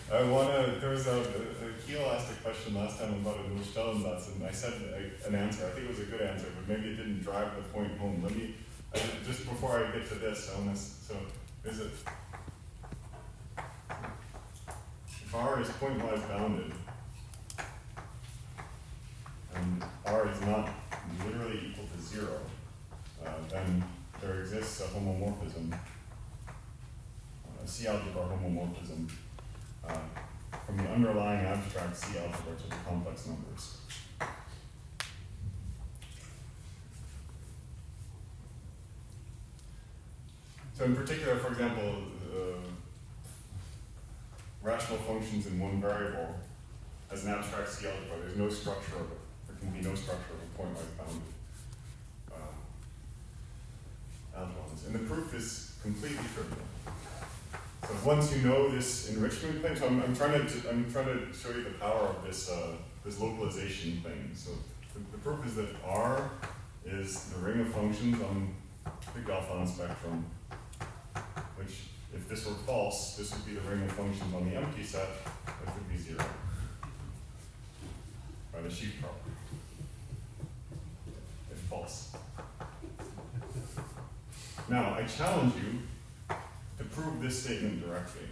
There was a Kiel asked a question last time about a Stellensatz, and I said an answer. I think it was a good answer, but maybe it didn't drive the point home. Just before I get to this, is it, if R is pointwise bounded, and R is not literally equal to 0, then there exists a homomorphism, a C-algebra homomorphism, from the underlying abstract C-algebra to the complex numbers. So in particular, for example, rational functions in one variable as an abstract C-algebra, there's no structure of it. There can be no structure of a pointwise bounded algebras. And the proof is completely trivial. So once you know this enrichment thing, so I'm trying to show you the power of this localization thing. So the proof is that R is the ring of functions on the Gaussian spectrum, which, if this were false, this would be the ring of functions on the empty set, which would be 0 by the sheaf property, if false. Now, I challenge you to prove this statement directly.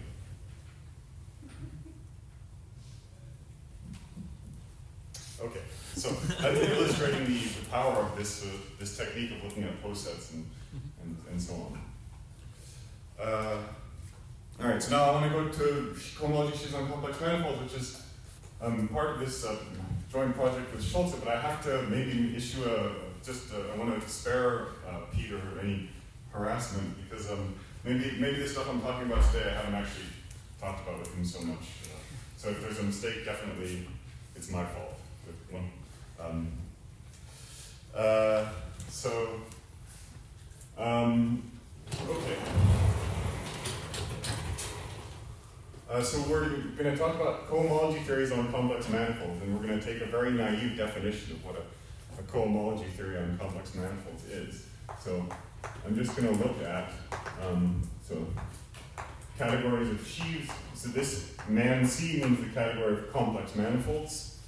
Okay, so I've been illustrating the power of this technique of looking at posets and so on. All right, so now I want to go to cohomology sheaves on complex manifolds, which is part of this joint project with Schulze, but I have to maybe issue I want to spare Peter any harassment, because maybe the stuff I'm talking about today I haven't actually talked about with him so much. So if there's a mistake, definitely it's my fault. Okay. So we're going to talk about cohomology theories on complex manifolds, and we're going to take a very naive definition of what a cohomology theory on complex manifolds is. So I'm just going to look at categories of sheaves. So this man C means the category of complex manifolds,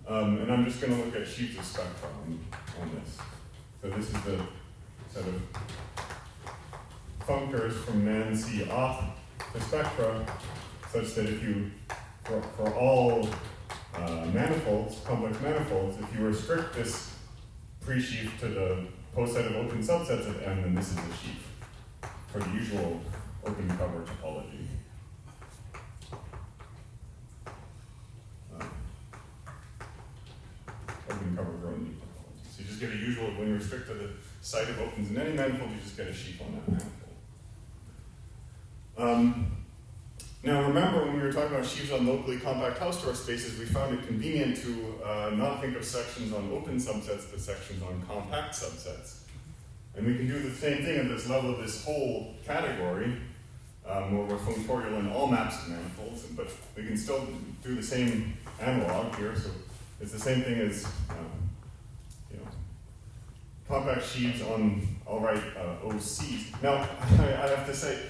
and I'm just going to look at sheaves of spectra on this. So this is the set of functors from man C off the spectra, such that if you, for all manifolds, complex manifolds, if you restrict this pre-sheaf to the poset of open subsets of M, then this is a sheaf for the usual open cover topology. Open cover Grothendieck topology. So you just get a usual, when you restrict to the site of opens in any manifold, you just get a sheaf on that manifold. Now remember, when we were talking about sheaves on locally compact Hausdorff spaces, we found it convenient to not think of sections on open subsets, but sections on compact subsets. And we can do the same thing at this level of this whole category, where we're functorial in all maps of manifolds, but we can still do the same analog here. So it's the same thing as compact sheaves on, all right, OCs. Now, I have to say,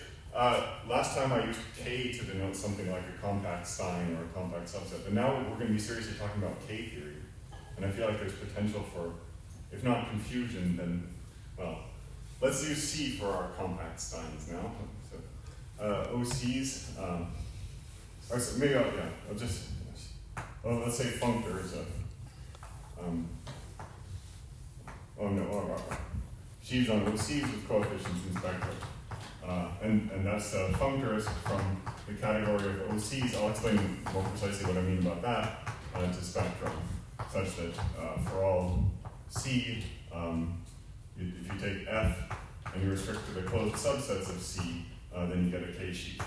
last time I used K to denote something like a compact sign or a compact subset, but now we're going to be seriously talking about K theory. And I feel like there's potential for, if not confusion, then, well, let's use C for our compact signs now. So, OCs, or so maybe I'll just, let's say functors. Sheaves on OCs with coefficients in spectra. And that's functors from the category of OCs. I'll explain more precisely what I mean about that to spectrum, such that for all C, if you take F and you restrict to the closed subsets of C, then you get a K sheaf.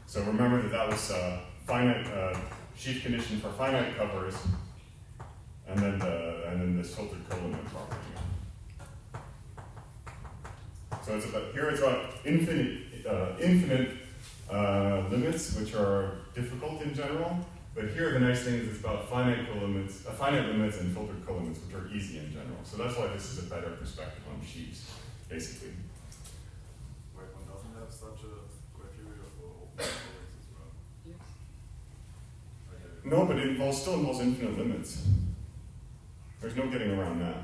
So remember that was finite sheaf condition for finite covers, and then this filtered colimit property. So it's about infinite limits, which are difficult in general. But here the nice thing is it's about finite limits and filtered colimits, which are easy in general. So that's why this is a better perspective on sheaves. basically. Wait, one doesn't have such a criteria for open models as well. Yes. Okay. No, but it still involves infinite limits. There's no getting around that.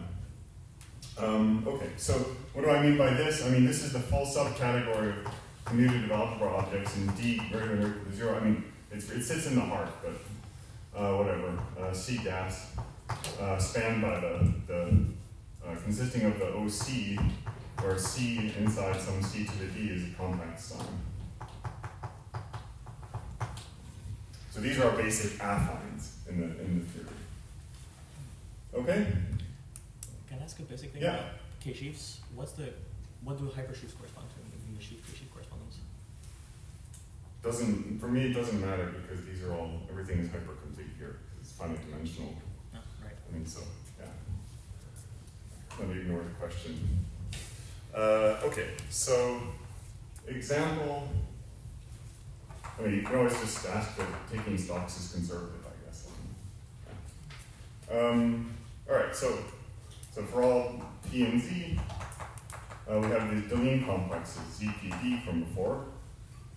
Okay, so what do I mean by this? I mean, this is the full subcategory of commutative algebra objects in D greater than or equal to 0. I mean, it sits in the heart, but whatever. C gas spanned by the consisting of the OC, where C inside some C to the D is a compact sign. So these are our basic affines in the theory. Okay? Can I ask a basic thing Yeah. about K-sheaves? What do hypersheaves correspond to in the K-sheaf correspondence? For me, it doesn't matter because everything is hypercomplete here. It's finite dimensional. Oh, right. I mean, so, yeah. Let me ignore the question. Okay, so example. I mean, you can always just ask that taking stocks is conservative, I guess. All right, so for all P and Z, we have these Deligne complexes, ZPD from before.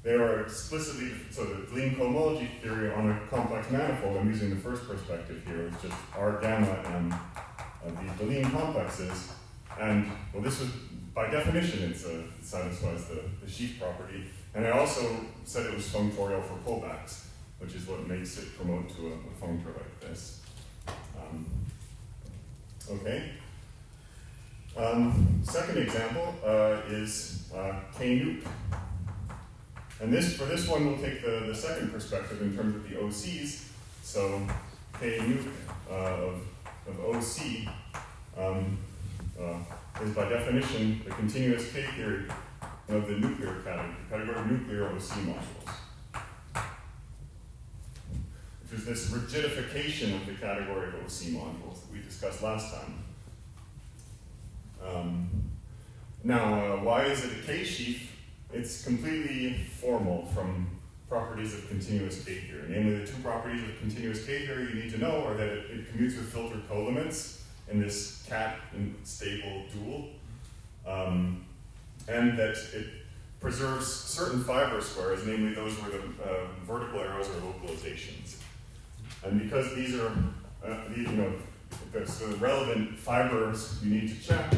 They are explicitly, so the Deligne cohomology theory on a complex manifold, I'm using the first perspective here, is just R gamma M of these Deligne complexes. And, well, this was, by definition, it satisfies the sheaf property. And I also said it was functorial for pullbacks, which is what makes it promote to a functor like this. Okay. Second example is K-nuke. And for this one, we'll take the second perspective in terms of the OCs. So K-nuke of OC is by definition the continuous K-theory of the nuclear category of nuclear OC modules, which is this rigidification of the category of OC modules that we discussed last time. Now, why is it a K-sheaf? It's completely formal from properties of continuous K-theory. Namely, the two properties of continuous K-theory you need to know are that it commutes with filtered colimits in this cat stable dual, and that it preserves certain fiber squares, namely those where the vertical arrows are localizations. And because these are, so the relevant fibers you need to check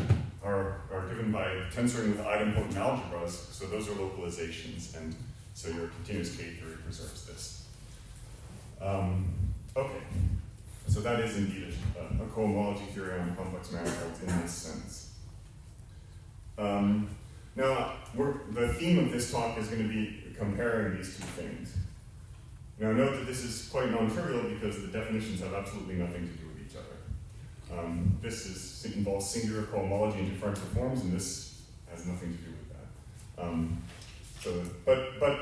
are given by tensoring with idempotent algebras, so those are localizations, and so your continuous K-theory preserves this. Okay, so that is indeed a cohomology theory on complex manifolds in this sense. Now, the theme of this talk is going to be comparing these two things. Now, note that this is quite non-trivial because the definitions have absolutely nothing to do with each other. This involves singular cohomology in differential forms, and this has nothing to do with that. But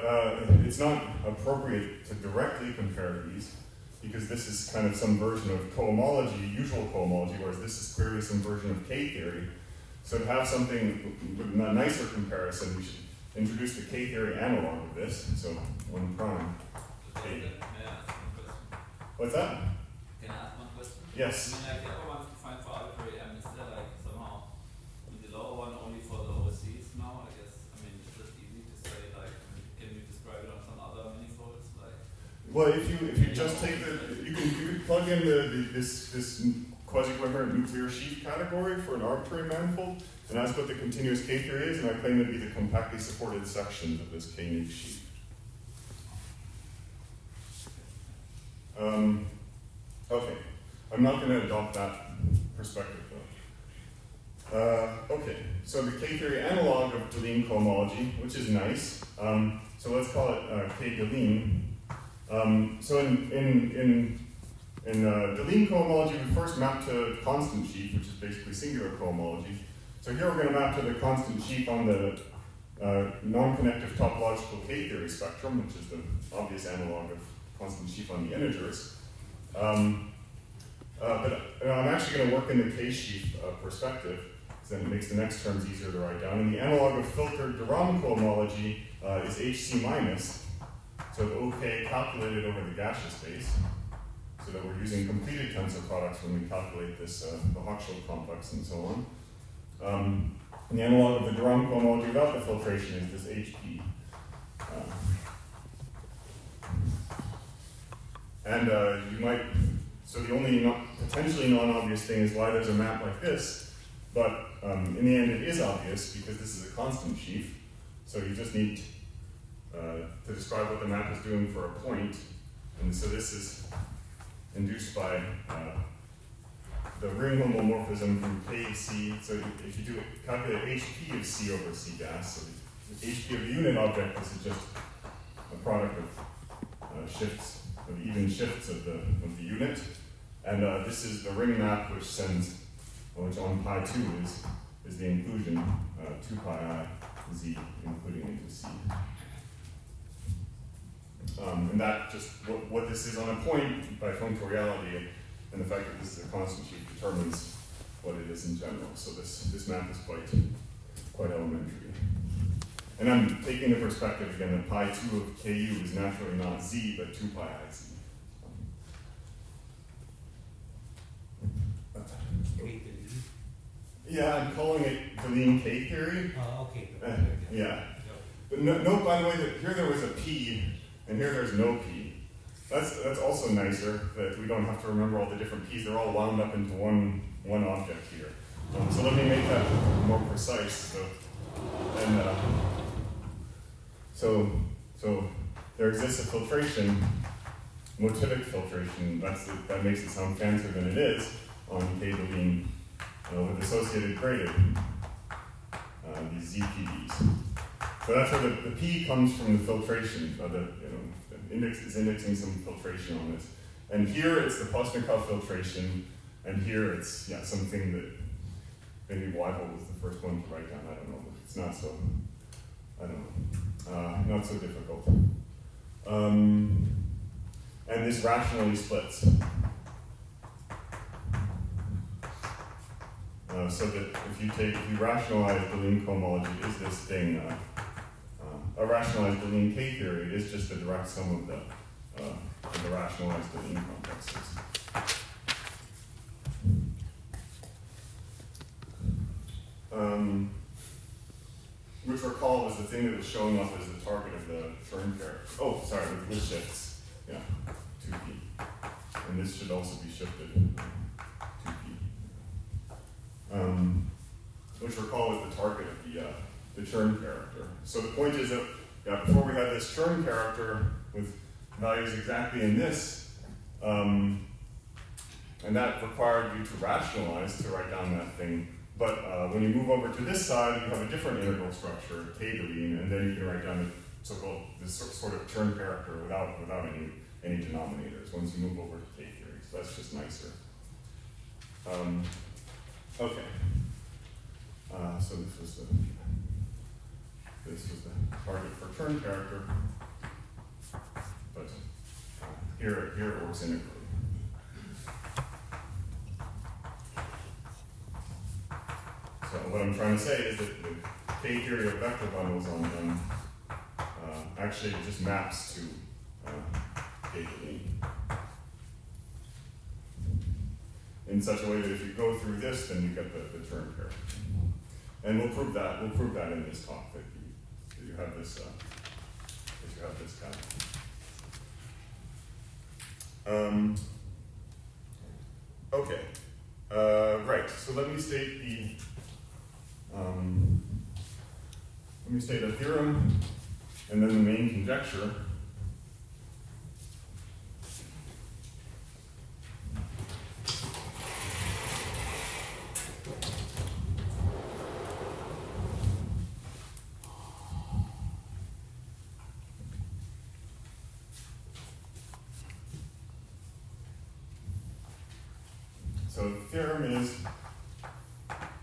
it's not appropriate to directly compare these because this is kind of some version of cohomology, usual cohomology, whereas this is clearly some version of K-theory. So to have something with a nicer comparison, we should introduce the K-theory analog of this. So 1 prime. K. May I ask one question? What's that? Can I ask one question? Yes. I mean, like the upper one defined for arbitrary M, is there like somehow the lower one only for the OCs now? I guess, I mean, it's just easy to say, like, can you describe it on some other manifolds? Like, Well, if you just take you can plug in this quasi-coherent nuclear sheaf category for an arbitrary manifold, and ask what the continuous K-theory is, and I claim it to be the compactly supported sections of this K-nuke sheaf. Okay, I'm not going to adopt that perspective though. Okay, so the K-theory analog of Deligne cohomology, which is nice. So let's call it K-Deligne. So in Deligne cohomology, we first map to constant sheaf, which is basically singular cohomology. So here we're going to map to the constant sheaf on the non-connective topological K-theory spectrum, which is the obvious analog of constant sheaf on the integers. But I'm actually going to work in the K-sheaf perspective, because then it makes the next terms easier to write down. And the analog of filtered de Rham cohomology is HC minus, so OK calculated over the gaseous space, so that we're using completed tensor products when we calculate this, the Hochschild complex and so on. And the analog of the de Rham cohomology without the filtration is this HP. You might, so the only potentially non-obvious thing is why there's a map like this, but in the end it is obvious because this is a constant sheaf, so you just need to describe what the map is doing for a point, and so this is induced by the ring homomorphism from KC. So if you do it, calculate HP of C over C gas. So the HP of the unit object, this is just a product of shifts, of even shifts of the unit. And this is the ring map which sends, which on pi 2 is the inclusion 2 pi I Z including into C. And that just what this is on a point by functoriality, and the fact that this is a constant sheaf determines what it is in general. So this map is quite elementary. And I'm taking the perspective again that pi 2 of Ku is naturally not Z, but 2 pi I Z. Yeah, I'm calling it Deligne K theory. Okay. Yeah. But note, by the way, that here there was a P, and here there's no P. That's also nicer, that we don't have to remember all the different P's. They're all wound up into one object here. So let me make that more precise. So there exists a filtration, motivic filtration. That makes it sound fancier than it is on K Deligne with associated graded, these ZPDs. So that's where the P comes from the filtration. The index is indexing some filtration on this. And here it's the Postnikov filtration, and here it's something that maybe Weibel was the first one to write down. I don't know, but it's not so. I don't know, not so difficult. And this rationally splits. So that if you rationalize Deligne cohomology, it is this thing. A rationalized Deligne K theory, it is just the direct sum of the rationalized Deligne complexes. Which recall was the thing that was showing up as the target of the Chern character. Oh, sorry, with shifts. Yeah, 2p. And this should also be shifted 2p. Which recall was the target of the Chern character. So the point is that before we had this Chern character with values exactly in this, and that required you to rationalize to write down that thing. But when you move over to this side, you have a different integral structure, K Deligne, and then you can write down the so-called this sort of Chern character without any denominators once you move over to K theory. So that's just nicer. Okay. So this was the target for Chern character, but here it works integrally. So what I'm trying to say is that the K theory of vector bundles on them actually just maps to K Deligne in such a way that if you go through this, then you get the Chern character. And we'll prove that in this talk that you have this guy. Okay. Right. So let me state a theorem, and then the main conjecture. So the theorem is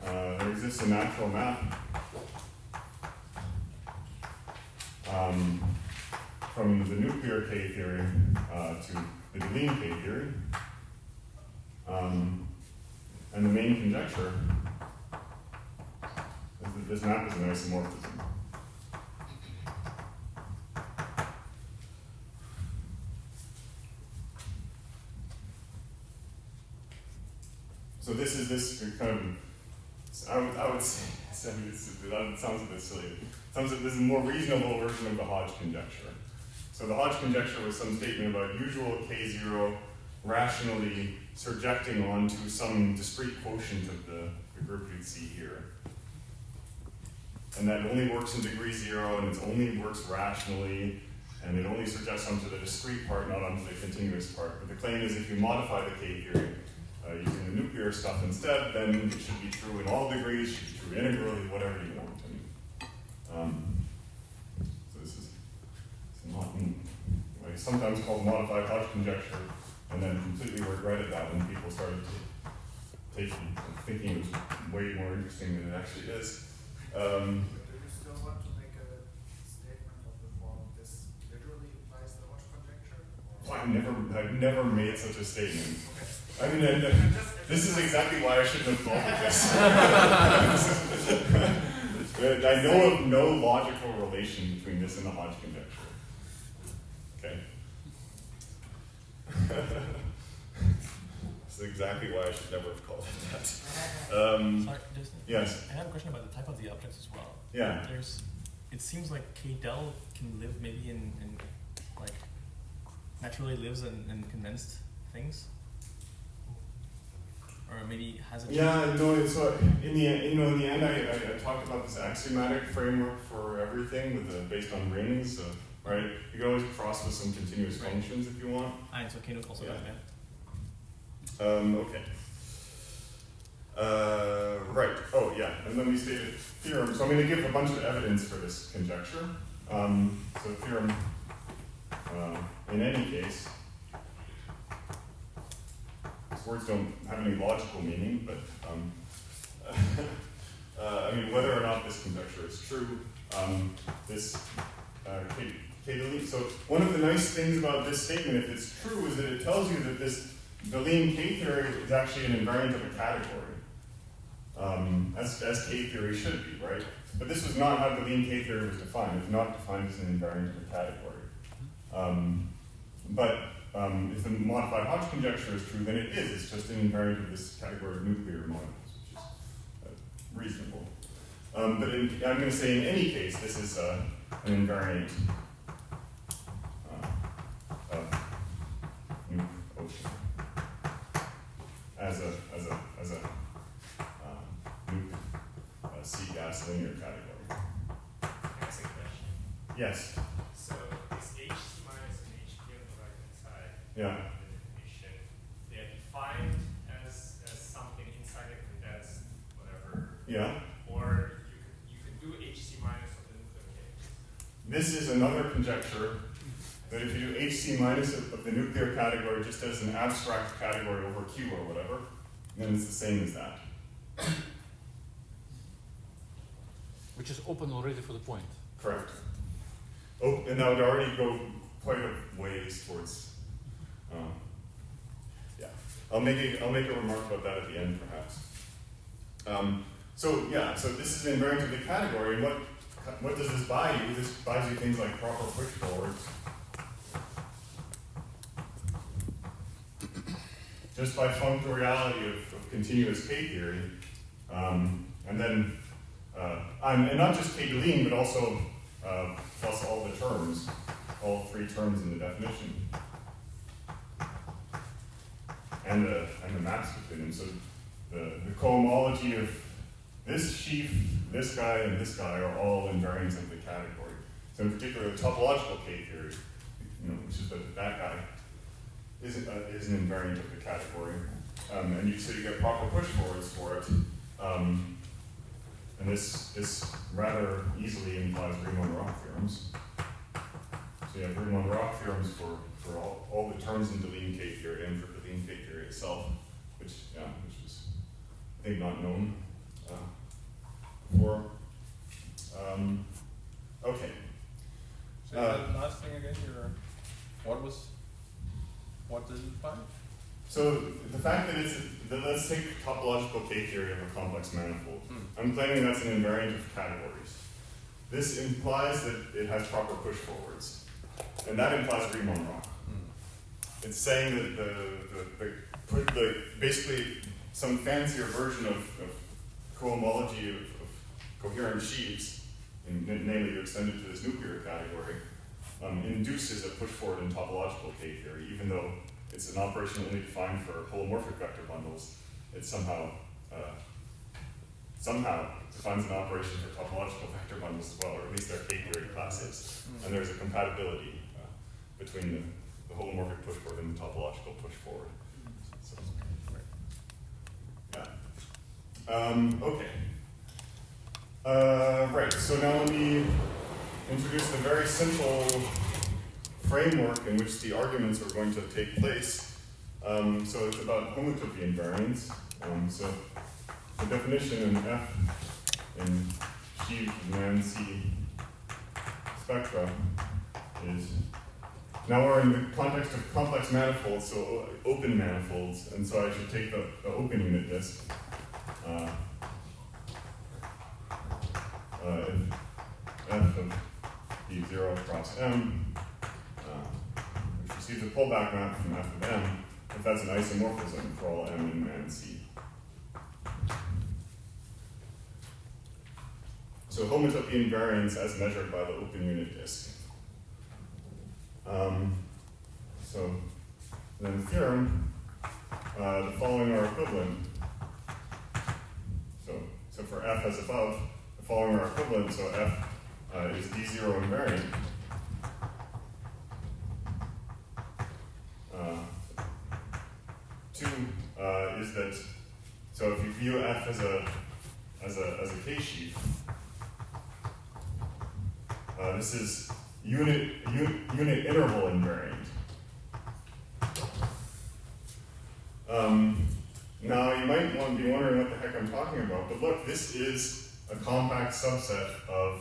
there exists a natural map from the nuclear K theory to the Deligne K theory. And the main conjecture is that this map is an isomorphism. So this is this kind of I would say that sounds a bit silly. It sounds like this is a more reasonable version of the Hodge conjecture. So the Hodge conjecture was some statement about usual K0 rationally surjecting onto some discrete quotient of the group you'd see here. And that only works in degree 0, and it only works rationally, and it only surjects onto the discrete part, not onto the continuous part. But the claim is if you modify the K theory using the nuclear stuff instead, then it should be true in all degrees, should be true integrally, whatever you want. So this is not like sometimes called modified Hodge conjecture, and then completely regretted that when people started thinking it was way more interesting than it actually is. Do you still want to make a statement of the form this literally implies the Hodge conjecture? Well, I've never made such a statement. I mean, this is exactly why I shouldn't have thought of this. I know of no logical relation between this and the Hodge conjecture. Okay. This is exactly why I should never have called it that. Sorry, Dustin. Yes. I have a question about the type of the objects as well. Yeah. It seems like K del can live maybe in like naturally lives in condensed things, or maybe has a. Yeah, no. So in the end, I talked about this axiomatic framework for everything with based on rings. Right. You can always cross with some continuous functions if you want. And so K also does, yeah. Okay. Right. Oh, yeah. And then we stated theorem. So I'm going to give a bunch of evidence for this conjecture. So theorem, in any case, these words don't have any logical meaning, but I mean, whether or not this conjecture is true, this so one of the nice things about this statement, if it's true, is that it tells you that this Deligne K theory is actually an invariant of a category, as K theory should be, right? But this was not how Deligne K theory was defined. It was not defined as an invariant of a category. If the modified Hodge conjecture is true, then it is. It's just an invariant of this category of nuclear molecules, which is reasonable. I'm going to say in any case, this is an invariant of nuke ocean as a nuke sea gas linear category. Can I ask a question? Yes. So this Hc minus and Hp on the right hand side, Yeah. the definition, they are defined as something inside a condensed whatever. Yeah. Or you could do Hc minus of the nuclear case. This is another conjecture that if you do Hc minus of the nuclear category just as an abstract category over Q or whatever, then it's the same as that. Which is open already for the point. Correct. Oh, and that would already go quite a ways towards. Yeah, I'll make a remark about that at the end, perhaps. So this is an invariant of the category, and what does this buy you? This buys you things like proper push forwards. Just by functoriality of continuous K theory, and then and not just K Deligne, but also plus all the terms, all three terms in the definition, and the maps between them. So the cohomology of this sheaf, this guy, and this guy are all invariants of the category. So in particular, the topological K theory, which is that guy, is an invariant of the category, and so you get proper push forwards for it. And this rather easily implies Riemann-Roch theorems. So you have Riemann-Roch theorems for all the terms in Deligne K theory and for Deligne K theory itself, which was I think not known before. Okay. So that last thing again, what did you find? So the fact that let's take topological K theory of a complex manifold. I'm claiming that's an invariant of categories. This implies that it has proper push forwards, and that implies Riemann-Roch. It's saying that the basically some fancier version of cohomology of coherent sheaves, and namely you extend it to this nuclear category, induces a push forward in topological K theory, even though it's an operation only defined for holomorphic vector bundles. It somehow defines an operation for topological vector bundles as well, or at least their K theory classes. And there's a compatibility between the holomorphic push forward and the topological push forward. So, yeah. Okay. Right, so now let me introduce the very simple framework in which the arguments are going to take place. So it's about homotopy invariance. So the definition in F in sheaves of Man-C spectra is, now we're in the context of complex manifolds, so open manifolds, and so I should take the open unit disk. If F of B0 across M, which receives a pullback map from F of M, if that's an isomorphism for all M in Man-C. So homotopy invariance as measured by the open unit disk. So then the theorem, the following are equivalent. So for F as above, the following are equivalent, so F is D0 invariant. Two is that, so if you view F as a K-sheaf, this is unit interval invariant. Now you might be wondering what the heck I'm talking about, but look, this is a compact subset of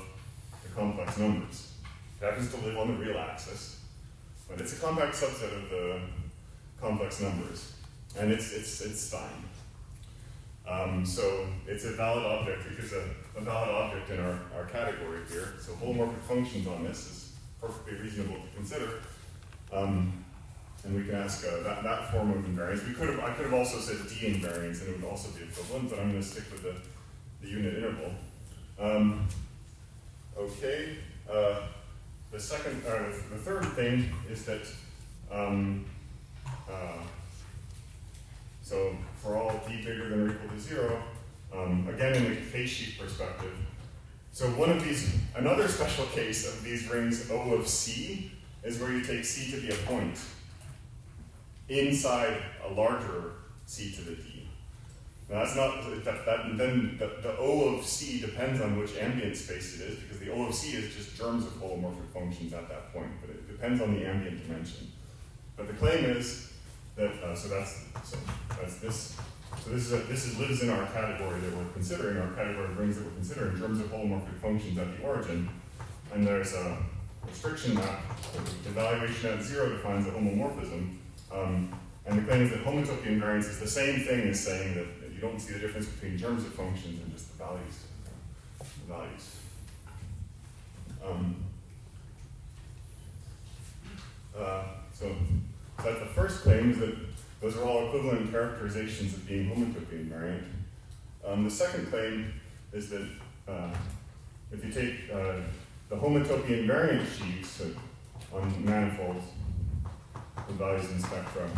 the complex numbers. It happens to live on the real axis, but it's a compact subset of the complex numbers, and it's Stein. So it's a valid object. It gives a valid object in our category here. So holomorphic functions on this is perfectly reasonable to consider. And we can ask that form of invariance. I could have also said D invariance, and it would also be equivalent, but I'm going to stick with the unit interval. Okay. The third thing is that so for all D bigger than or equal to 0, again in the K-sheaf perspective. So another special case of these rings O of C is where you take C to be a point inside a larger C to the D. Now that's not, then the O of C depends on which ambient space it is, because the O of C is just germs of holomorphic functions at that point, but it depends on the ambient dimension. But the claim is that, this lives in our category that we're considering, our category of rings that we're considering, germs of holomorphic functions at the origin, and there's a restriction map, the evaluation at 0 defines a homomorphism. And the claim is that homotopy invariance is the same thing as saying that you don't see the difference between germs of functions and just the values. So that's the first claim, is that those are all equivalent characterizations of being homotopy invariant. The second claim is that if you take the homotopy invariant sheaves on manifolds with values in spectra,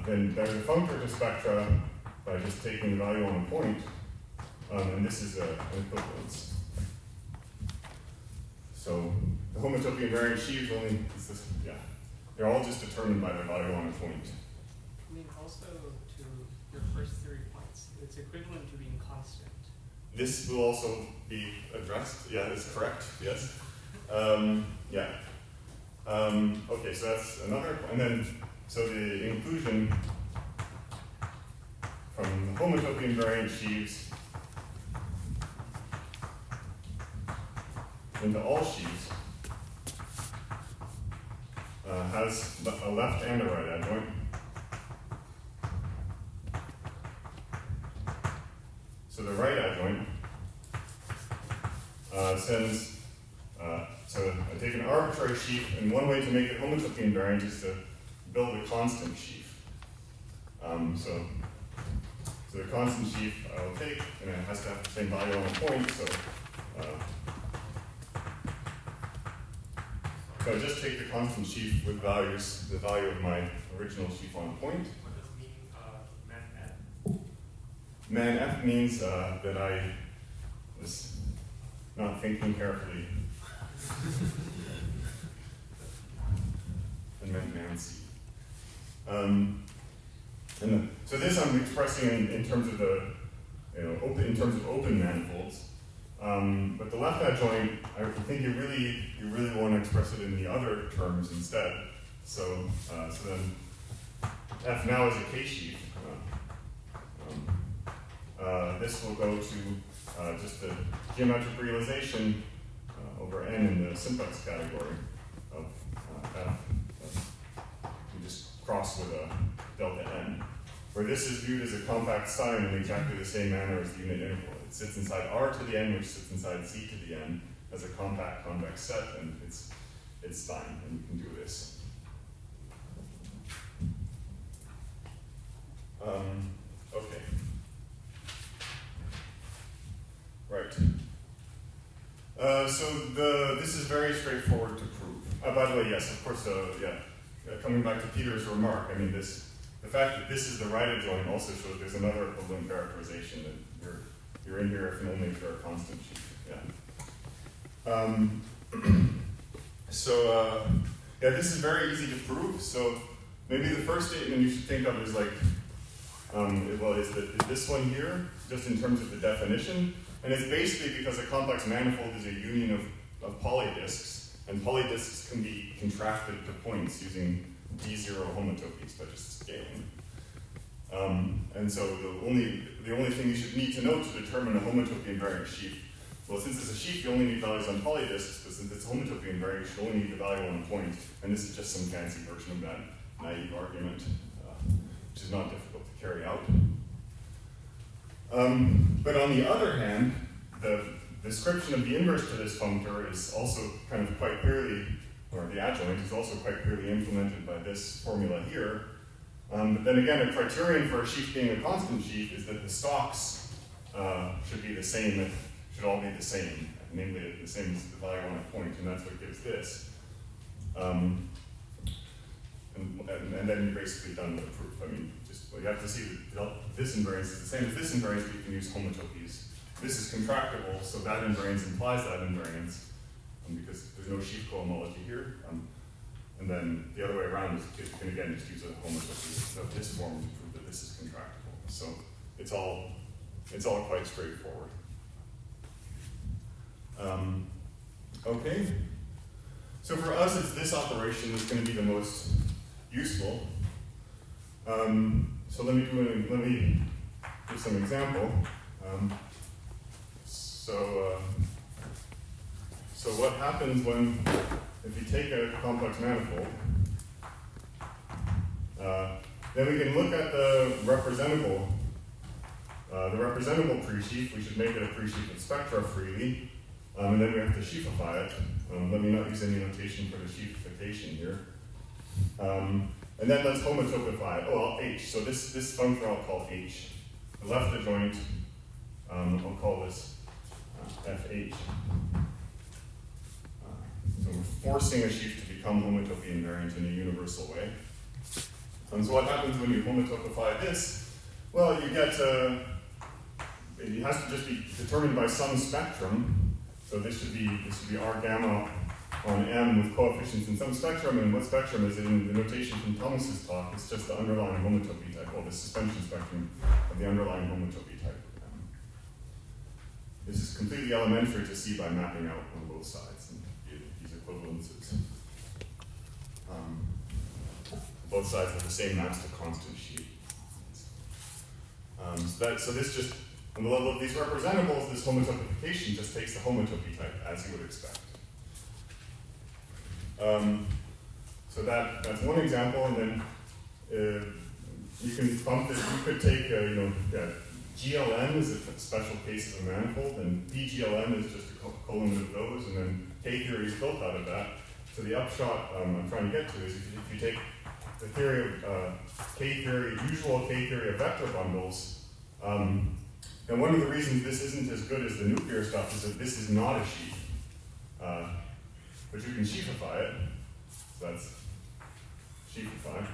then there's a functor to spectra by just taking the value on a point, and this is an equivalence. So the homotopy invariant sheaves they're all just determined by their value on a point. I mean, also to your first 3 points, it's equivalent to being constant. This will also be addressed. Yeah, that's correct. Yes. Yeah. Okay, so that's another, and then, so the inclusion from the homotopy invariant sheaves into all sheaves has a left and a right adjoint. So the right adjoint sends, so I take an arbitrary sheaf, and one way to make it homotopy invariant is to build a constant sheaf. So So the constant sheaf I'll take, and it has to have the same value on a point, so I just take the constant sheaf with values, the value of my original sheaf on a point. What does it mean, man F? Man F means that I was not thinking carefully. And meant man C. So this I'm expressing in terms of the, in terms of open manifolds. But the left adjoint, I think you really want to express it in the other terms instead. So then F now is a K-sheaf. This will go to just a geometric realization over N in the simplex category of F. You just cross with a delta N, where this is viewed as a compact sign in exactly the same manner as the unit interval. It sits inside R to the N, which sits inside C to the N as a compact convex set, and it's fine, and you can do this. Okay. Right. So this is very straightforward to prove. By the way, yes, of course, coming back to Peter's remark, I mean, the fact that this is the right adjoint also shows there's another equivalent characterization that you're in here if and only if you're a constant sheaf. Yeah. This is very easy to prove. So maybe the first statement you should think of is like, is this one here, just in terms of the definition. And it's basically because a complex manifold is a union of polydisks, and polydisks can be contracted to points using D0 homotopies by just scaling. And so the only thing you should need to know to determine a homotopy invariant sheaf, well, since it's a sheaf, you only need values on polydisks, but since it's homotopy invariant, you should only need the value on a point. And this is just some fancy version of that naive argument, which is not difficult to carry out. But on the other hand, the description of the inverse to this functor is also kind of quite clearly, or the adjoint is also quite clearly implemented by this formula here. But then again, a criterion for a sheaf being a constant sheaf is that the stalks should be the same, should all be the same, namely the same as the value on a point, and that's what gives this. And then you're basically done with the proof. I mean, you have to see that this invariance is the same as this invariance, but you can use homotopies. This is contractible, so that invariance implies that invariance, because there's no sheaf cohomology here. And then the other way around is you can again just use a homotopy of this form to prove that this is contractible. So it's all quite straightforward. Okay. So for us, it's this operation that's going to be the most useful. So let me give some example. So what happens if you take a complex manifold, then we can look at the representable pre-sheaf. We should make it a pre-sheaf of spectra freely, and then we have to sheafify it. Let me not use any notation for the sheafification here. And then let's homotopify it. Oh, H. So this functor I'll call H. The left adjoint, I'll call this FH. So we're forcing a sheaf to become homotopy invariant in a universal way. And so what happens when you homotopify this? Well, you get, it has to just be determined by some spectrum. So this should be R gamma on M with coefficients in some spectrum, and what spectrum is it in the notation from Thomas's talk? It's just the underlying homotopy type, the suspension spectrum of the underlying homotopy type. This is completely elementary to see by mapping out on both sides and these equivalences. Both sides have the same mass to constant sheaf. So this just, on the level of these representables, this homotopification just takes the homotopy type as you would expect. So that's one example, and then you can bump this. You could take, GLN is a special case of a manifold, and PGLN is just a colon of those, and then K theory is built out of that. So the upshot I'm trying to get to is if you take the theory of K theory, usual K theory of vector bundles, And one of the reasons this isn't as good as the nuclear stuff is that this is not a sheaf. But you can sheafify it. So that's sheafify.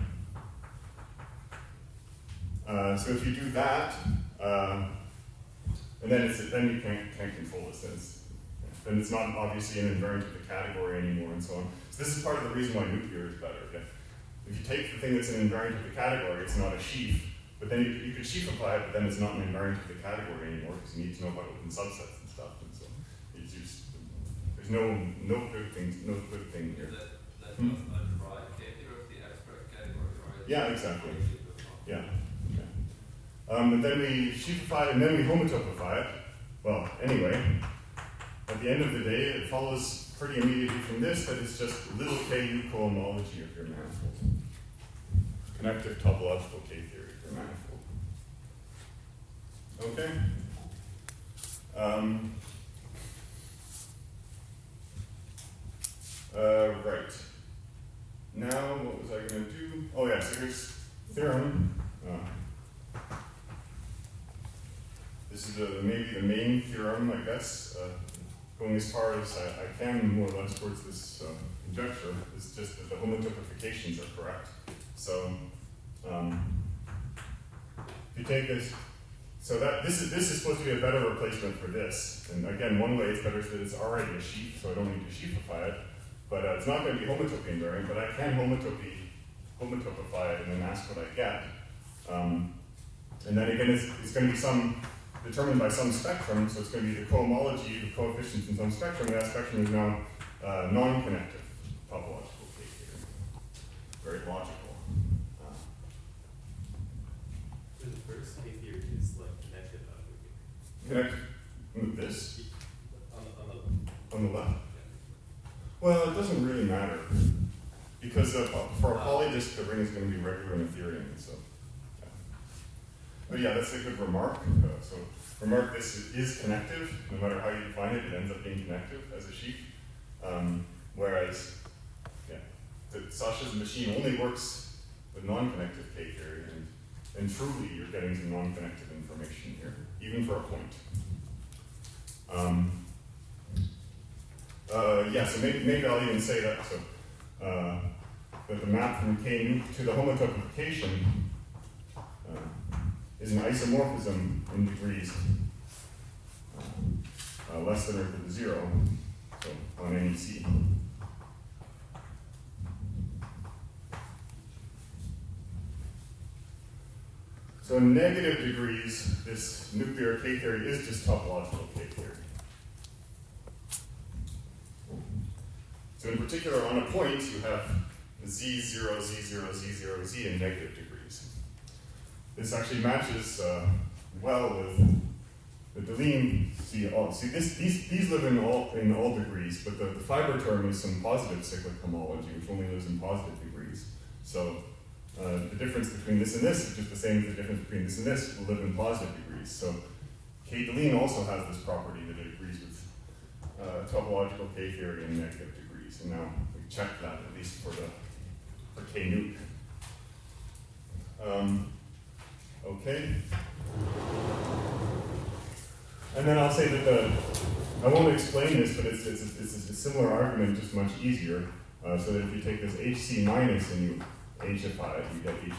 So if you do that, and then you can't control this. Then it's not obviously an invariant of the category anymore, and so on. So this is part of the reason why nuclear is better. Okay? If you take the thing that's an invariant of the category, it's not a sheaf. But then you could sheafify it, but then it's not an invariant of the category anymore because you need to know about open subsets and stuff. And so it's just, there's no good thing here. That was algebraic theory of the abstract category, right? Yeah, exactly. Yeah. Okay. But then we sheafify it and then we homotopify it. Well, anyway, at the end of the day, it follows pretty immediately from this that it's just little ku cohomology of your manifold. Connective topological K theory of your manifold. Okay. Right. Now, what was I going to do? Oh yeah, so here's theorem. This is maybe the main theorem, I guess. Going as far as I can, more or less, towards this conjecture, is just that the homotopifications are correct. So, if you take this, so that this is supposed to be a better replacement for this. And again, one way it's better is that it's already a sheaf, so I don't need to sheafify it. But it's not going to be homotopy invariant, but I can homotopify it and then ask what I get. And then again, it's going to be determined by some spectrum, so it's going to be the cohomology, the coefficients in some spectrum, and that spectrum is now non-connective topological K theory. Very logical. So the first K theory is like connected Connected with this? on On the left? Well, it doesn't really matter. Because for a polydisk, the ring is going to be regular in Ethereum, so. Yeah. But yeah, that's a good remark. So remark this is connective, no matter how you define it, it ends up being connective as a sheaf. Whereas, yeah, Sasha's machine only works with non-connective K theory, and truly you're getting some non-connective information here, even for a point. Yeah, so maybe I'll even say that. So that the map from K to the homotopification is an isomorphism in degrees less than or equal to 0, so on NEC. So in negative degrees, this nuclear K theory is just topological K theory. So in particular, on a point, you have Z0, Z0, Z0, Z in negative degrees. This actually matches well with the Deligne See, these live in all degrees, but the fiber term is some positive cyclic homology, which only lives in positive degrees. So the difference between this and this, which is the same as the difference between this and this, will live in positive degrees. So K Deligne also has this property that it agrees with topological K theory in negative degrees. And now we check that at least for K nuke. Okay. And then I'll say that I won't explain this, but it's a similar argument, just much easier. So that if you take this HC minus and you Hify it, you get HP.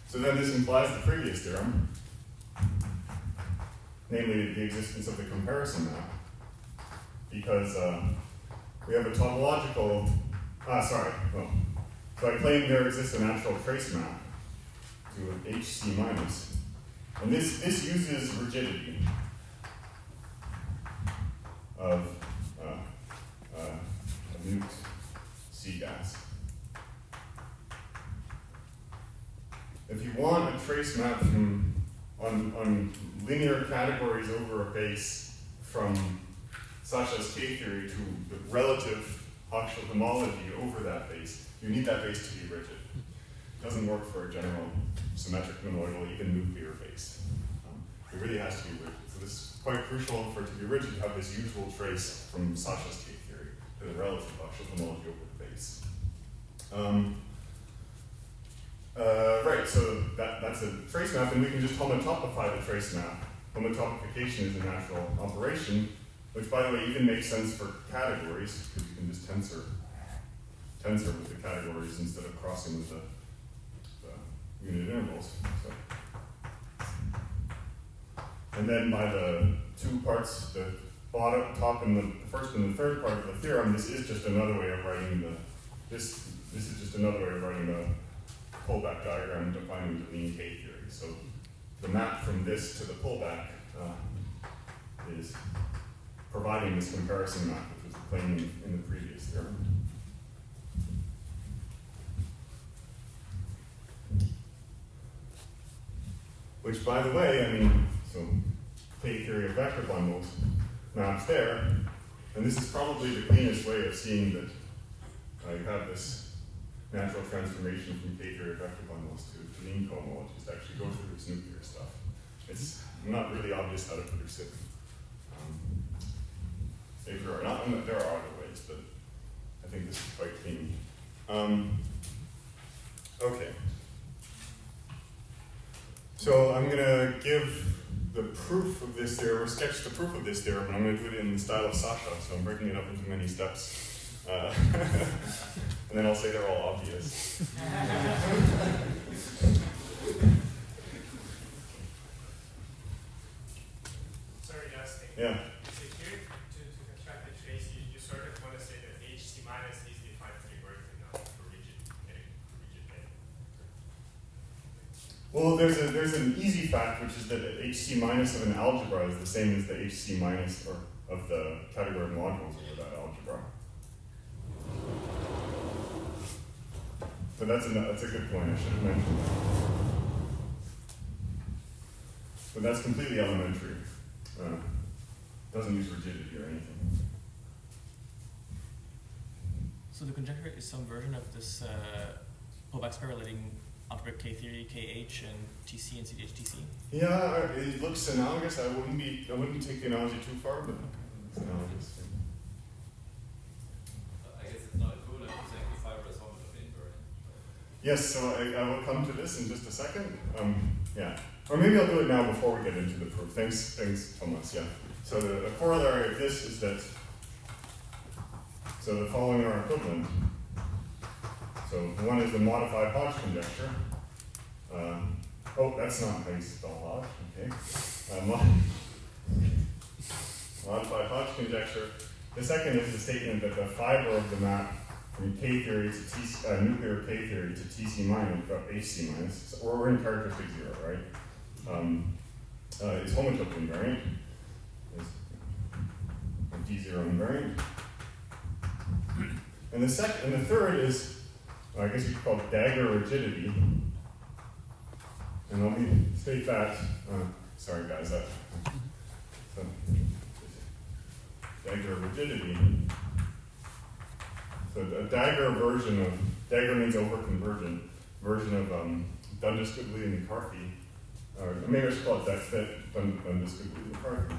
So then this implies the previous theorem, namely the existence of the comparison map, because we have a topological, so I claim there exists a natural trace map to HC minus, and this uses rigidity of nuked C gas. If you want a trace map on linear categories over a base from Sasha's K theory to the relative Hochschild homology over that base, you need that base to be rigid. It doesn't work for a general symmetric monoidal, even nuclear base. It really has to be rigid. So this is quite crucial for it to be rigid to have this usual trace from Sasha's K theory. the relative partial homology over the base. Right, so that's a trace map, and we can just homotopify the trace map. Homotopification is a natural operation, which, by the way, even makes sense for categories, because you can just tensor with the categories instead of crossing with the unit intervals. So. And then by the two parts, the bottom, top, and the first and the third part of the theorem, this is just another way of writing this is just another way of writing the pullback diagram defining the mean K theory. So the map from this to the pullback is providing this comparison map, which was the claim in the previous theorem. Which, by the way, I mean, so K theory of vector bundles maps there, and this is probably the cleanest way of seeing that you have this natural transformation from K theory of vector bundles to mean cohomologies to actually go through this nuclear stuff. It's not really obvious how to produce it. Maybe there are other ways, but I think this is quite clean. Okay. So I'm going to give the proof of this theorem, or sketch the proof of this theorem, and I'm going to do it in the style of Sasha, so I'm breaking it up into many steps. And then I'll say they're all obvious. Sorry, Dustin. Yeah. So here, to construct the trace, you sort of want to say that HC minus is defined trigonometrically now for rigid data. Well, there's an easy fact, which is that HC minus of an algebra is the same as the HC minus of the category of modules over that algebra. So that's a good point, I should have mentioned that. But that's completely elementary. Doesn't use rigidity or anything. So the conjecture is some version of this pullback square relating algebraic K theory, KH, and TC and CDH-TC? Yeah, it looks analogous. I wouldn't take the analogy too far, but it's analogous. I guess it's not equivalent to saying the fiber is homotopy invariant. Yes, so I will come to this in just a second. Yeah, or maybe I'll do it now before we get into the proof. Thanks, Thomas. Yeah. So the corollary of this is that. So the following are equivalent. So one is the modified Hodge conjecture. Oh, that's not how you spell Hodge. Okay. Modified Hodge conjecture. The second is the statement that the fiber of the map from K theory to TC, nuclear K theory to TC minus, HC minus, or we're in characteristic zero, right? Is homotopy invariant. Is D0 invariant. And the third is, I guess you could call it dagger rigidity. And let me state that. Sorry, guys. Dagger rigidity. So a dagger version of, dagger means overconvergent, version of Dundas-Goodley and McCarthy, or maybe I should call it Dundas-Goodley and McCarthy.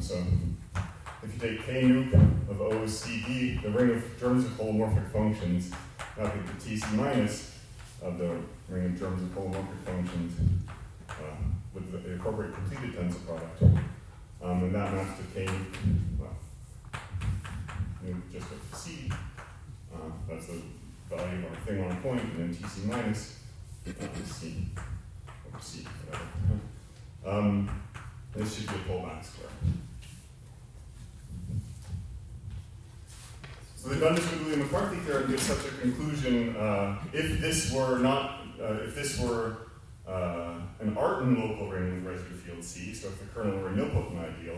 So if you take K nuke of OCD, the ring of germs of holomorphic functions, now take the TC minus of the ring of germs of holomorphic functions with the appropriate completed tensor product. And that maps to K nuke, well, nuke just with C. That's the value of our thing on a point, and then TC minus C over C, whatever. This should be a pullback square. So the Dundas-Goodley and McCarthy theorem gives such a conclusion. If this were an Artin local ring with residue field C, so if the kernel were a nilpotent ideal,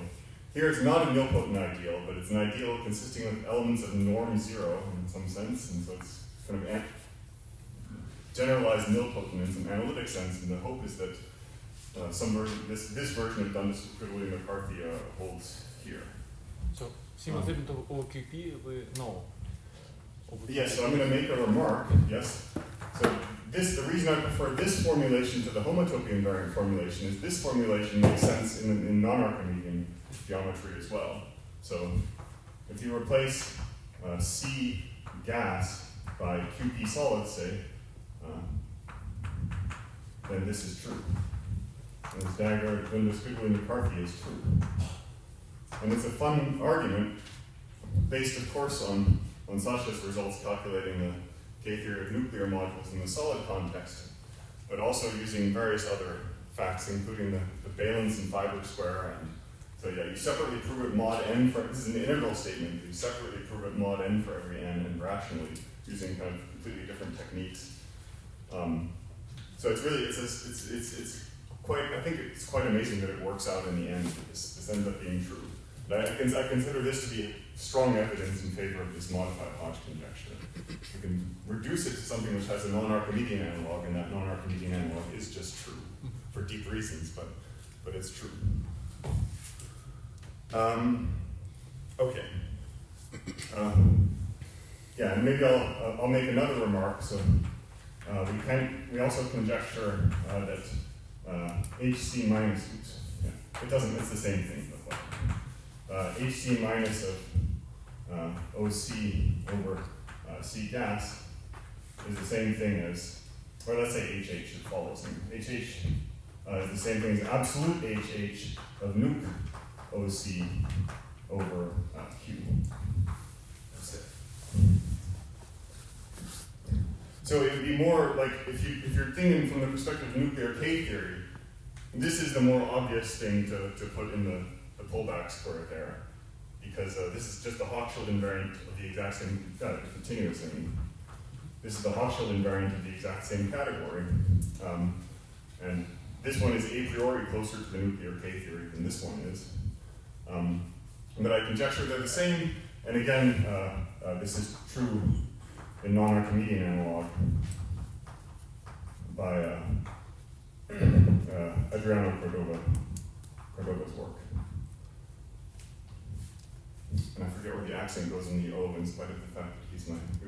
here it's not a nilpotent ideal, but it's an ideal consisting of elements of norm zero in some sense, and so it's kind of generalized nilpotent in some analytic sense, and the hope is that some version, this version of Dundas-Goodley and McCarthy holds here. So, simultaneous to OQP, no. Yes, so I'm going to make a remark, yes. So the reason I prefer this formulation to the homotopy invariant formulation is this formulation makes sense in non-Archimedean geometry as well. So if you replace C gas by QP solid, say, then this is true. And this diagram, then this Goodwin-McCarthy is true. And it's a fun argument based, of course, on Sasha's results calculating the K-theory of nuclear modules in the solid context, but also using various other facts, including the valence and fiber square. And so yeah, you separately prove it mod n for, this is an integral statement, you separately prove it mod n for every n and rationally using kind of completely different techniques. So it's really, it's quite, I think it's quite amazing that it works out in the end. This ends up being true. But I consider this to be strong evidence in favor of this modified Hodge conjecture. We can reduce it to something which has a non-Archimedean analog, and that non-Archimedean analog is just true for deep reasons, but it's true. Okay. Yeah, and maybe I'll make another remark. So we also conjecture that HC minus, oops, yeah, it doesn't, it's the same thing. But HC minus of OC over C gas is the same thing as, or let's say HH, it follows. HH is the same thing as absolute HH of nuke OC over Q. That's it. So it would be more like, if you're thinking from the perspective of nuclear K theory, this is the more obvious thing to put in the pullback square there, because this is just the Hochschild invariant of the exact same, continuous, I mean. This is the Hochschild invariant of the exact same category. And this one is a priori closer to the nuclear K theory than this one is. But I conjecture they're the same, and again, this is true in non-Archimedean analog by Adriano Cordova's work. And I forget where the accent goes in the O, in spite of the fact that he was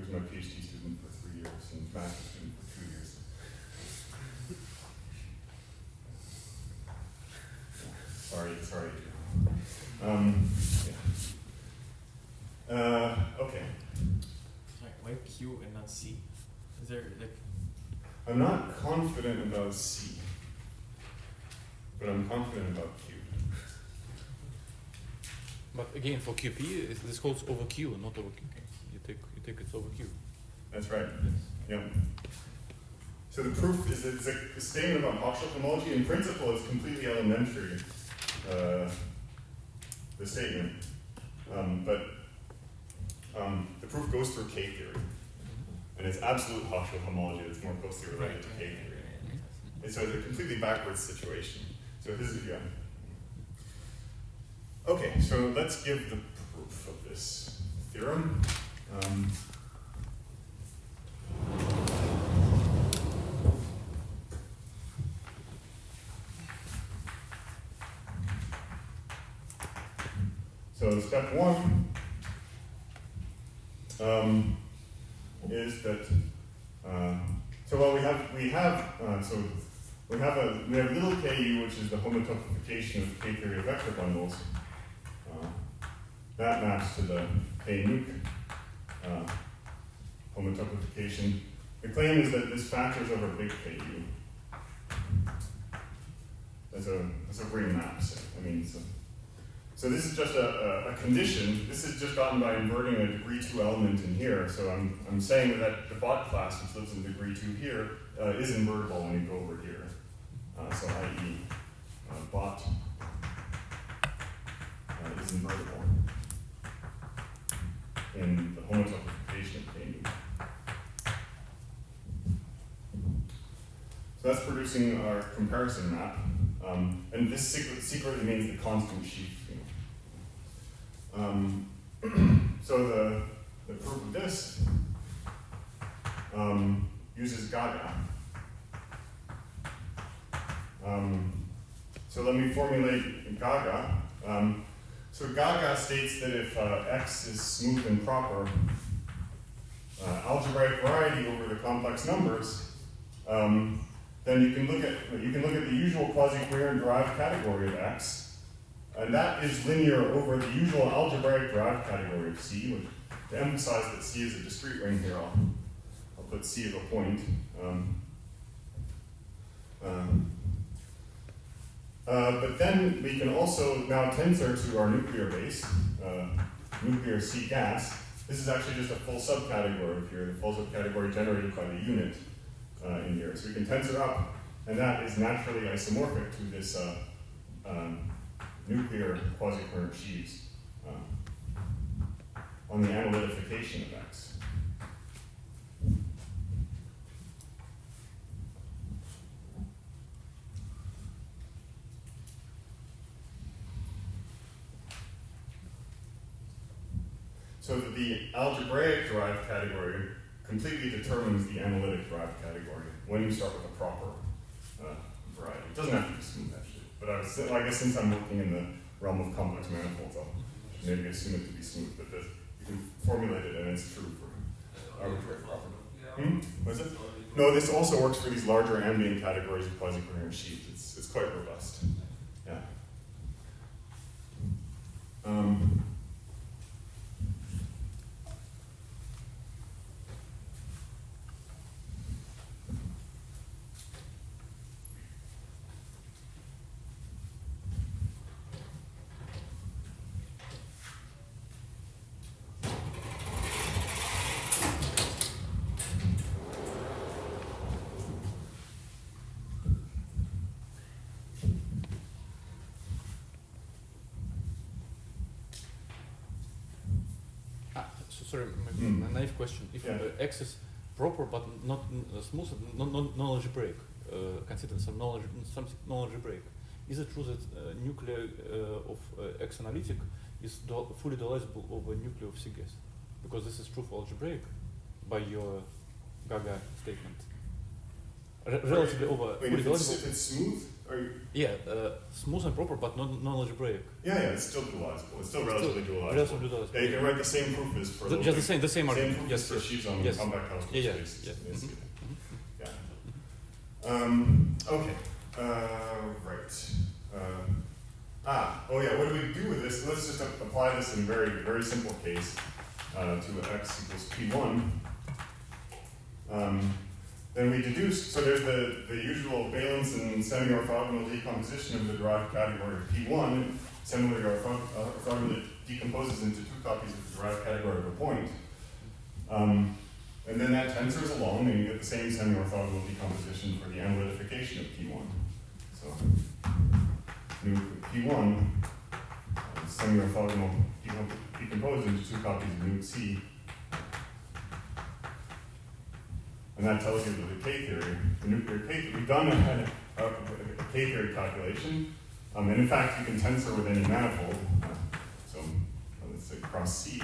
my PhD student for 3 years and master's student for 2 years. Sorry. Okay. Sorry, why Q and not C? Is there like? I'm not confident about C, but I'm confident about Q. But again, for QP, this holds over Q, not over Q. You take it over Q. That's right. Yeah. So the proof is that it's a statement about Hochschild homology. In principle, it's completely elementary, the statement. But the proof goes through K theory. And it's absolute Hochschild homology that's more closely related to K theory. And so it's a completely backwards situation. So this is, yeah. Okay, so let's give the proof of this theorem. So step one is that we have little ku, which is the homotopification of K theory of vector bundles. That maps to the K nuke homotopification. The claim is that this factors over big KU. That's a ring map. So this is just a condition. This is just gotten by inverting a degree 2 element in here. So I'm saying that the bot class, which lives in degree 2 here, is invertible when you go over here. So i.e. Bot is invertible in the homotopification of K nu. So that's producing our comparison map. And this secretly means the constant sheaf. So the proof of this uses Gaga. So let me formulate Gaga. So Gaga states that if X is smooth and proper, algebraic variety over the complex numbers, then you can look at the usual quasi-coherent derived category of X, And that is linear over the usual algebraic derived category of C. Which, to emphasize that C is a discrete ring here, I'll put C as a point. But then we can also now tensor to our nuclear base, nuclear C gas. This is actually just a full subcategory of here, the full subcategory generated by the unit in here. So we can tensor up, and that is naturally isomorphic to this nuclear quasi-coherent sheaves on the analytification of X. So that the algebraic derived category completely determines the analytic derived category when you start with a proper variety. It doesn't have to be smooth, actually. But I guess since I'm working in the realm of complex manifolds, I'll maybe assume it to be smooth, but you can formulate it and it's true for arbitrary property. What is it? No, this also works for these larger ambient categories of quasi-coherent sheaves. It's quite robust. Yeah. Sorry, my naive question. If X is proper but not smooth, non-algebraic, consider some non-algebraic, is it true that nuclear of X analytic is fully dualizable over nuclear of C gas? Because this is true for algebraic by your Gaga statement. Relatively over Wait, fully if dualizable. it's smooth? Smooth and proper, but non-algebraic. Yeah, it's still dualizable. It's still relatively dualizable. Relatively dualizable. Yeah, you can write the same proof as for Just the same proof yes, as for sheaves on compact house spaces. Yeah. Okay. Right. What do we do with this? Let's just apply this in a very, very simple case to X equals P1. Then we deduce, so there's the usual valence and semi-orthogonal decomposition of the derived category of P1. Similarly, orthogonally decomposes into two copies of the derived category of a point. And then that tensors along, and you get the same semi-orthogonal decomposition for the analytification of P1. So, new P1, semi-orthogonal decomposed into two copies of nuke C. And that tells you that the K-theory, the nuclear K-theory, we've done a K-theory calculation. And in fact, you can tensor with any manifold. So let's say cross C.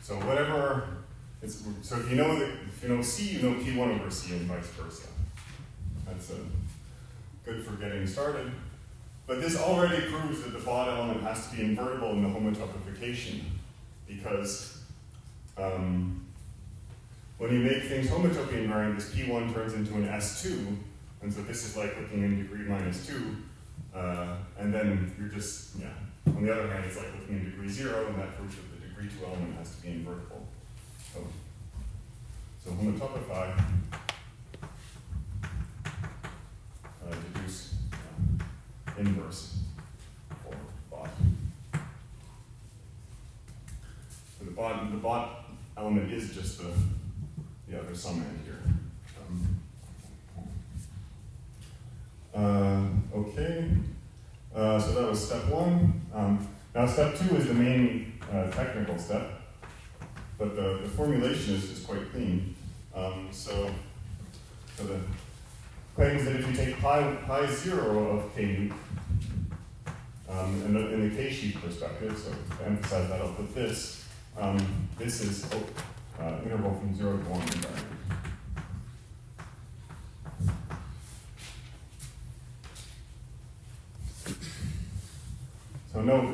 So whatever, so if you know C, you know P1 over C and vice versa. That's good for getting started. But this already proves that the Bott element has to be invertible in the homotopification, because when you make things homotopy invariant, this P1 turns into an S2, and so this is like looking in degree minus 2, and then you're just, on the other hand, it's like looking in degree 0, and that proves that the degree 2 element has to be invertible. So homotopify, deduce inverse for Bott. So the Bott element is just the other summand here. Okay, so that was step 1. Now step 2 is the main technical step, but the formulation is quite clean. So the claim is that if you take pi 0 of k nuke, in the k-sheaf perspective, so to emphasize that, I'll put this. This is interval from 0 to 1 invariant. So note,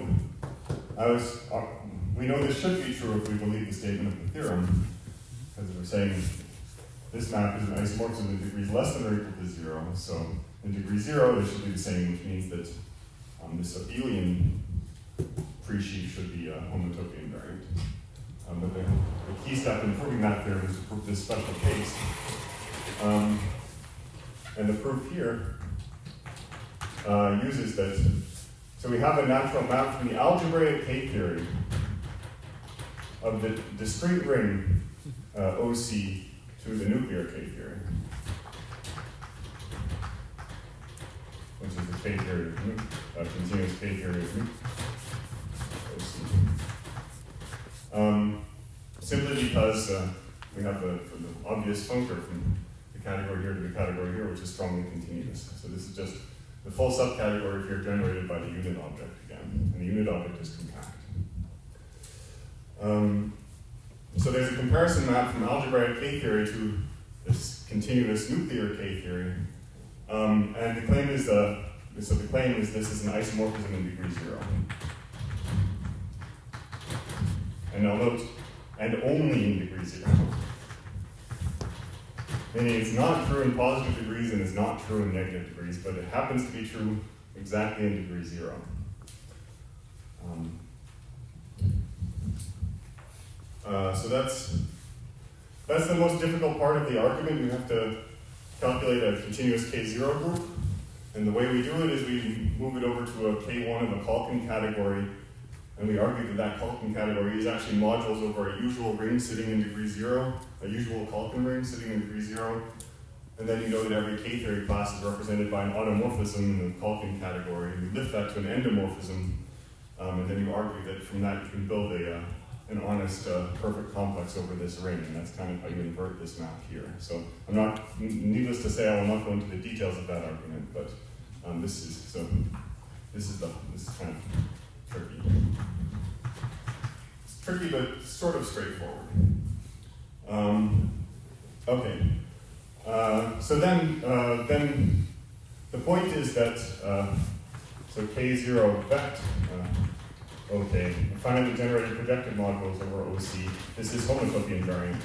we know this should be true if we believe the statement of the theorem, because we're saying this map is an isomorphism in degrees less than or equal to 0. So in degree 0, they should be the same, which means that this abelian pre-sheaf should be a homotopy invariant. But the key step in proving that theorem is to prove this special case. And the proof here uses that. So we have a natural map from the algebraic K-theory of the discrete ring OC to the nuclear K-theory, which is the K-theory of continuous K-theory of OC. Simply because we have the obvious functor from the category here to the category here, which is strongly continuous. So this is just the full subcategory here generated by the unit object again, and the unit object is compact. So there's a comparison map from algebraic K-theory to this continuous nuclear K-theory, and the claim is this is an isomorphism in degree 0. And now note, and only in degree 0. Meaning it's not true in positive degrees and it's not true in negative degrees, but it happens to be true exactly in degree 0. So that's the most difficult part of the argument. We have to calculate a continuous K0 group, and the way we do it is we move it over to a K1 of a Clausen category, and we argue that that Clausen category is actually modules over a usual ring sitting in degree 0, a usual Clausen ring sitting in degree 0, and then you know that every K-theory class is represented by an automorphism in the Clausen category. You lift that to an endomorphism, and then you argue that from that you can build an honest, perfect complex over this ring, and that's kind of how you invert this map here. So I'm not, needless to say, I will not go into the details of that argument, but this is kind of tricky. It's tricky, but sort of straightforward. Okay. So then the point is that so K0 vect. Okay, finally generated projected modules over OC. This is homotopy invariant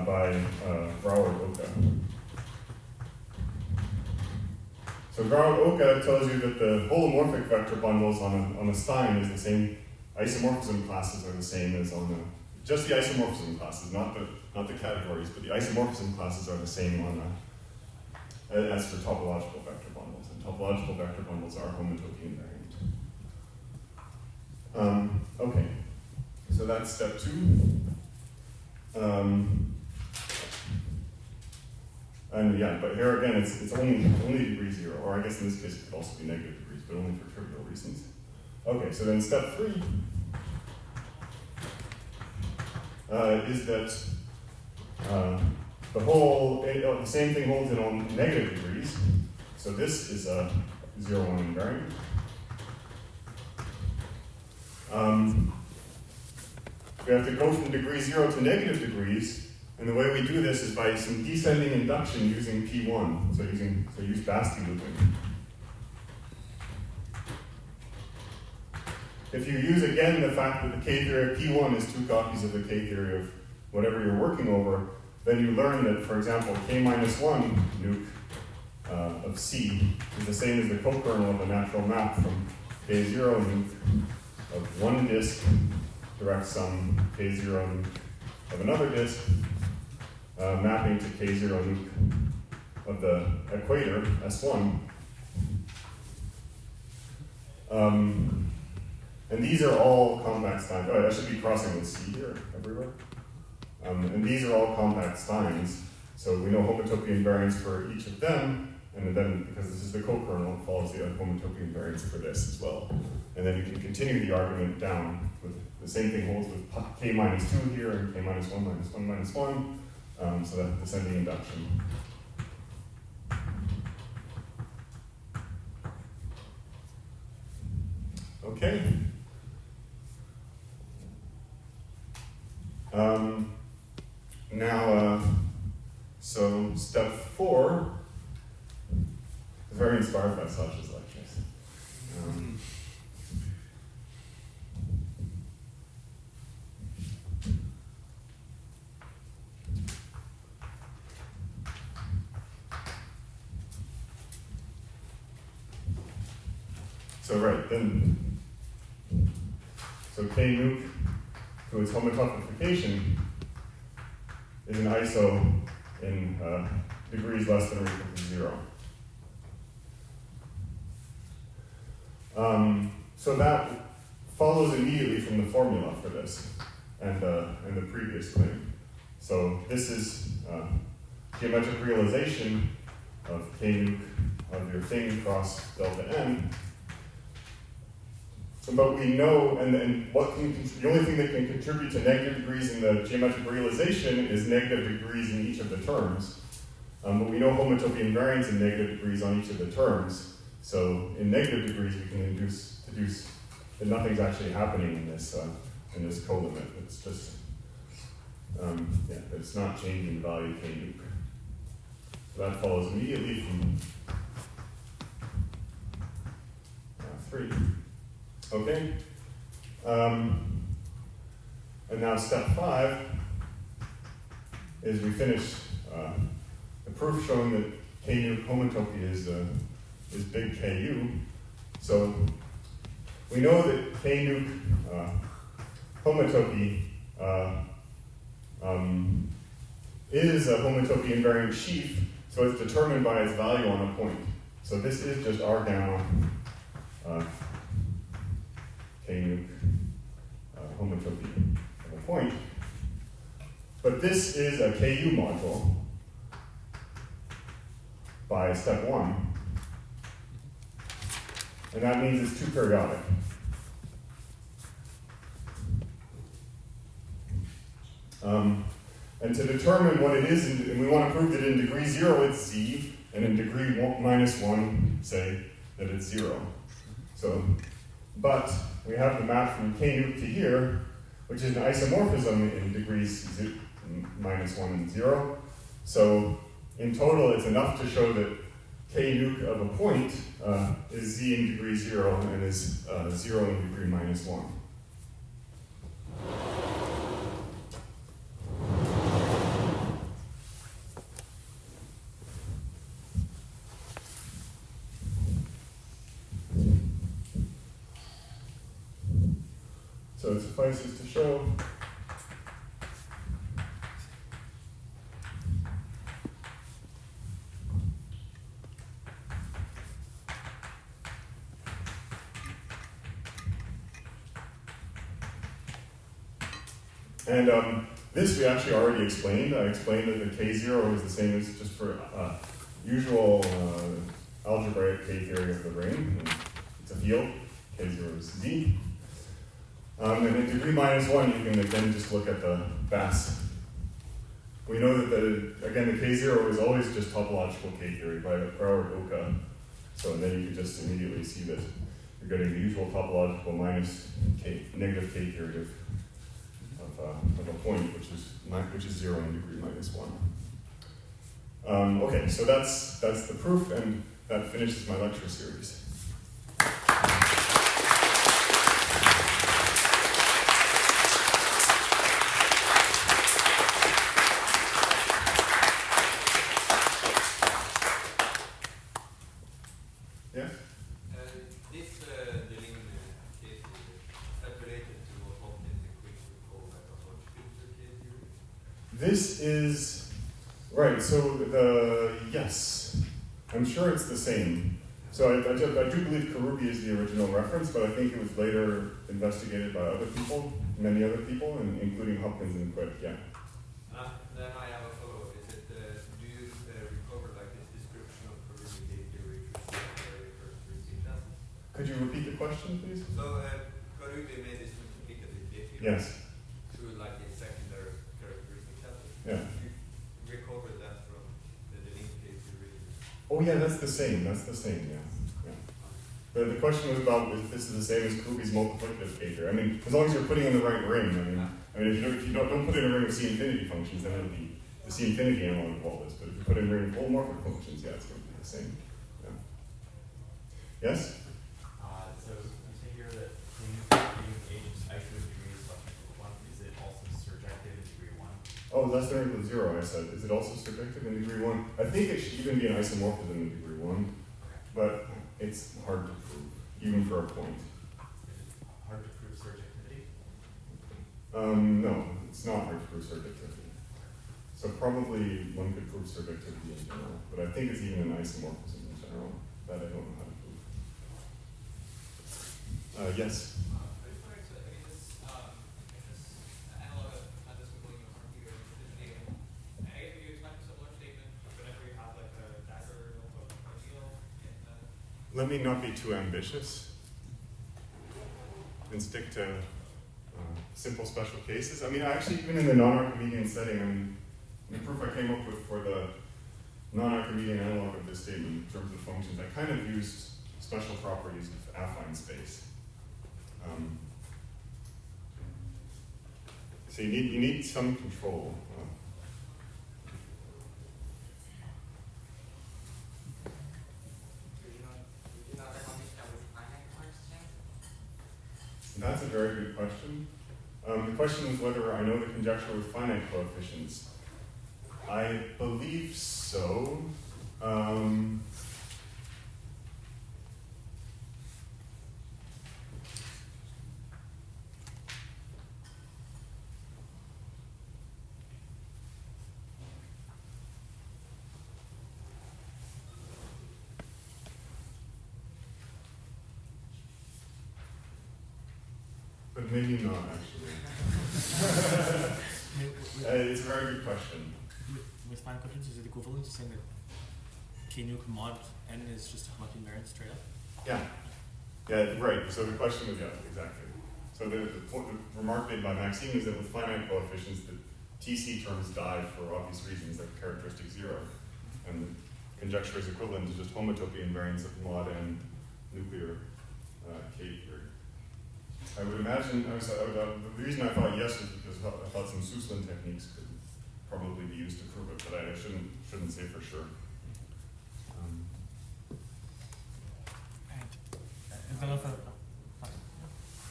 by Brauer-Oka. So Brauer-Oka tells you that the holomorphic vector bundles on a Stein is the same. Isomorphism classes are the same as on just the isomorphism classes, not the categories, but the isomorphism classes are the same on as for topological vector bundles, and topological vector bundles are homotopy invariant. Okay, so that's step 2. And yeah, but here again, it's only degree 0, or I guess in this case it could also be negative degrees, but only for trivial reasons. Okay, so then step 3 is that the same thing holds in all negative degrees. So this is a 0-1 invariant. We have to go from degree 0 to negative degrees, and the way we do this is by some descending induction using P1, so use Basti looping. If you use again the fact that the K-theory of P1 is 2 copies of the K-theory of whatever you're working over, then you learn that, for example, K-1 nuke of C is the same as the co-kernel of a natural map from K0 nuke of one disk direct sum K0 nuke of another disk, mapping to K0 nuke of the equator, S1. And these are all compact Steins. Oh, I should be crossing with C here everywhere. And these are all compact Steins. So we know homotopy invariance for each of them, and then because this is the co-kernel, it follows the homotopy invariance for this as well. And then you can continue the argument down with the same thing holds with K minus 2 here and K minus 1 minus 1 minus 1. So that descending induction. Okay. Now, so step 4 is very inspired by Sasha's lectures. So right, then, so K nuke to its homotopyification is an iso in degrees less than or equal to 0. So that follows immediately from the formula for this and the previous claim. So this is geometric realization of K nuke of your thing cross delta n. But we know, and what the only thing that can contribute to negative degrees in the geometric realization is negative degrees in each of the terms. But we know homotopy invariance in negative degrees on each of the terms. So in negative degrees, we can deduce that nothing's actually happening in this colimit. It's just, it's not changing the value of K nuke. So that follows immediately from 3. Okay. And now step 5 is we finish the proof showing that K nuke homotopy is big Ku. So we know that K nuke homotopy is a homotopy invariant sheaf, so it's determined by its value on a point. So this is just R gamma K nuke homotopy of a point. But this is a Ku module by step 1. And that means it's 2 periodic. And to determine what it is, and we want to prove that in degree 0 it's Z, and in degree -1 say that it's 0. So, but we have the map from K nuke to here, which is an isomorphism in degrees -1 and 0. So in total, it's enough to show that K nuke of a point is Z in degree 0 and is 0 in degree -1. So it suffices to show and this we actually already explained. I explained that the K0 is the same as just for usual algebraic K theory of the ring. And it's a field. K0 is Z. And in degree -1, you can again just look at the Bass. We know that the K0 is always just topological K theory by Brauer-Oka. So then you can just immediately see that you're getting the usual topological negative K theory of a point, which is 0 in degree -1. Okay, so that's the proof, and that finishes my lecture series. This is, right, so yes, I'm sure it's the same. So I do believe Karubi is the original reference, but I think it was later investigated by other people, many other people, and including Hopkins and Quick, yeah. Then I have a follow-up. Is it, do you recover like this description of Karubi K theory for C classes? Could you repeat the question, please? So Karubi made this multiplicative K theory. Yes. Through like a secondary characteristic classes. Yeah. You recover that from the link K theory. Oh yeah, that's the same, yeah. The question was about if this is the same as Karubi's multiplicative K theory. I mean, as long as you're putting in the right ring, I mean, if you don't put in a ring of C infinity functions, then it'll be the C infinity analog of all this. But if you put in a ring of holomorphic functions, yeah, it's going to be the same. Yeah. Yes? So you say here that when you age iso degrees less than equal to 1, is it also surjective in degree 1? Oh, less than or equal to 0, I said. Is it also surjective in degree 1? I think it should even be an isomorphism in degree 1, but it's hard to prove. even for a point. Is it hard to prove surjectivity? No, it's not hard to prove surjectivity. So probably one could prove surjectivity in general, but I think it's even an isomorphism in general that I don't know how to prove. Yes? I just wanted to, I mean, this analog of this with William computer decision making, I guess you expect a similar statement whenever you have like a dagger notebook ideal in the. Let me not be too ambitious and stick to simple special cases. I mean, actually, even in the non-Archimedean setting, I mean, the proof I came up with for the non-Archimedean analog of this statement in terms of functions, I kind of used special properties of affine space. So you need some control. That's a very good question. The question is whether I know the conjecture with finite coefficients. I believe so. But maybe not, actually. It's a very good question. With finite coefficients, is it equivalent to saying that k nuke mod n is just a Homogeneous invariant straight up? Yeah. Yeah, right. So the question was, yeah, exactly. So the remark made by Maxime is that with finite coefficients, the TC terms die for obvious reasons, like characteristic 0. And the conjecture is equivalent to just homotopy invariance of mod n nuclear K theory. I would imagine, the reason I thought yes was because I thought some Suslin techniques could probably be used to prove it, but I shouldn't say for sure.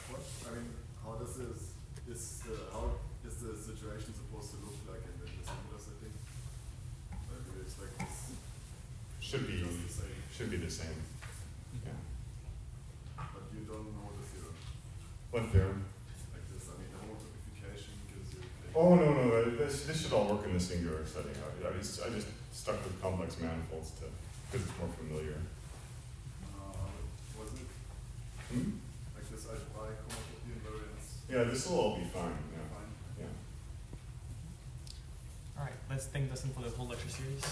What? I mean, how does how is the situation supposed to look like in the singular setting? Like, do you expect this? Should be the same. Yeah. But you don't know the theorem. What theorem? Like this, I mean, the homotopyification gives you. Oh no! This should all work in the singular setting. I just stuck with complex manifolds because it's more familiar. Was it Hmm? like this algebraic homotopy invariance? Yeah, this will all be fine. Yeah. Fine. Yeah. All right, let's thank Dustin for the whole lecture series.